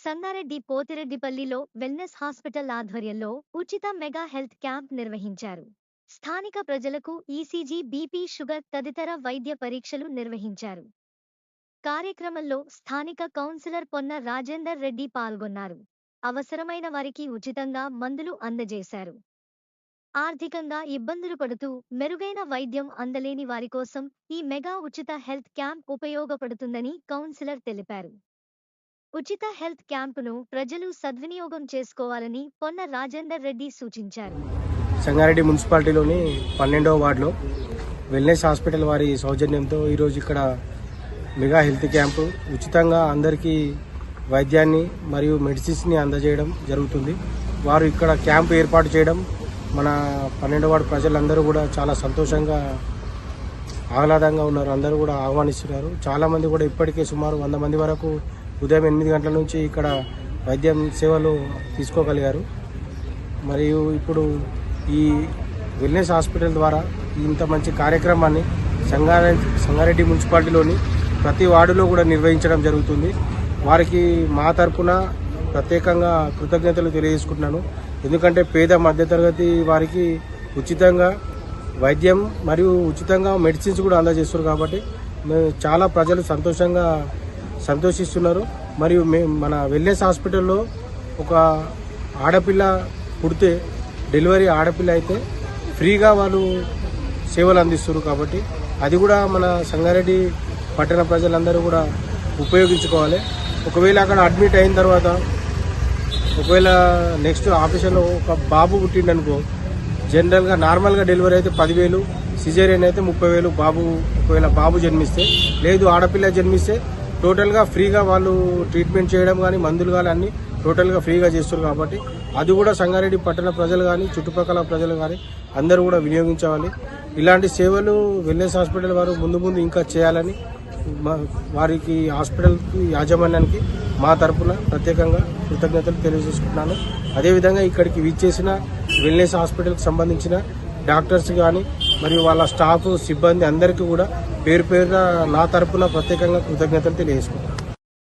Sangareddy పోతిరెడ్డిపల్లిలో wellness hospital ఆధ్వర్యంలో ఉచిత mega health camp నిర్వహించారు. స్థానిక ప్రజలకు ఈసీజీ, బీపీ, షుగర్ తదితర వైద్య పరీక్షలు నిర్వహించారు. కార్యక్రమంలో స్థానిక కౌన్సిలర్ పొన్న రాజేందర్ రెడ్డి పాల్గొన్నారు. అవసరమైన వారికి ఉచితంగా మందులు అందజేశారు. ఆర్థికంగా ఇబ్బందులు పడుతూ మెరుగైన వైద్యం అందలేని వారి కోసం ఈ మెగా ఉచిత హెల్త్ క్యాంప్ ఉపయోగపడుతుందని కౌన్సిలర్ తెలిపారు. ఉచిత హెల్త్ క్యాంపును ప్రజలు సద్వినియోగం చేసుకోవాలని పొన్న రాజేందర్ రెడ్డి సూచించారు. సంగారెడ్డి మున్సిపాలిటీలోని 12వ వార్డులో వెల్నెస్ హాస్పిటల్ వారి సౌజన్యంతో ఈరోజు ఇక్కడ మెగా హెల్త్ క్యాంపు ఉచితంగా అందరికీ వైద్యాన్ని మరియు మెడిసిన్స్ని అందజేయడం జరుగుతుంది. వారు ఇక్కడ క్యాంపు ఏర్పాటు చేయడం మన 12వ వార్డు ప్రజలందరూ కూడా చాలా సంతోషంగా ఆహ్లాదంగా ఉన్నారు. అందరూ కూడా ఆహ్వానిస్తున్నారు. చాలామంది కూడా ఇప్పటికే సుమారు 100 మంది వరకు ఉదయం 8 గంటల నుంచి ఇక్కడ వైద్యం సేవలు తీసుకోగలిగారు. మరియు ఇప్పుడు ఈ వెల్నెస్ హాస్పిటల్ ద్వారా ఇంత మంచి కార్యక్రమాన్ని సంగారెడ్డి మున్సిపాలిటీలోని ప్రతి వార్డులో కూడా నిర్వహించడం జరుగుతుంది. వారికి మా తరపున ప్రత్యేకంగా కృతజ్ఞతలు తెలియజేసుకుంటున్నాను. ఎందుకంటే పేద మధ్యతరగతి వారికి ఉచితంగా వైద్యం మరియు ఉచితంగా మెడిసిన్స్ కూడా అందజేస్తున్నారు. కాబట్టి చాలా ప్రజలు సంతోషిస్తున్నారు. మరియు మన వెల్నెస్ హాస్పిటల్లో ఒక ఆడపిల్ల పుడితే డెలివరీ ఆడపిల్ల అయితే ఫ్రీగా వాళ్ళు సేవలు అందిస్తున్నారు. కాబట్టి అది కూడా మన సంగారెడ్డి పట్టణ ప్రజలందరూ కూడా ఉపయోగించుకోవాలి. ఒకవేళ అక్కడ అడ్మిట్ అయిన తర్వాత ఒకవేళ నెక్స్ట్ ఆపరేషన్లో ఒక బాబు పుట్టిండనుకో, జనరల్గా నార్మల్గా డెలివరీ అయితే 10,000, సిజేరియన్ అయితే 30,000 ఒకవేళ బాబు జన్మిస్తే, లేదు ఆడపిల్ల జన్మిస్తే టోటల్గా ఫ్రీగా వాళ్ళు ట్రీట్మెంట్ చేయడం కానీ మందులు కానీ అన్నీ టోటల్గా ఫ్రీగా చేస్తున్నారు. కాబట్టి అది కూడా సంగారెడ్డి పట్టణ ప్రజలు కానీ చుట్టుపక్కల ప్రజలు కానీ అందరూ కూడా వినియోగించాలి. ఇలాంటి సేవలు వెల్నెస్ హాస్పిటల్ వారు ముందు ఇంకా చేయాలని వారికి హాస్పిటల్కి యాజమాన్యానికి మా తరపున ప్రత్యేకంగా కృతజ్ఞతలు తెలియజేసుకుంటున్నాను. అదేవిధంగా ఇక్కడికి విచ్చేసిన వెల్నెస్ హాస్పిటల్కి సంబంధించిన డాక్టర్స్ కానీ మరియు వాళ్ళ స్టాఫ్ సిబ్బంది అందరికీ కూడా పేరు పేరున నా తరపున ప్రత్యేకంగా కృతజ్ఞతలు తెలియజేసుకుంటున్నాను.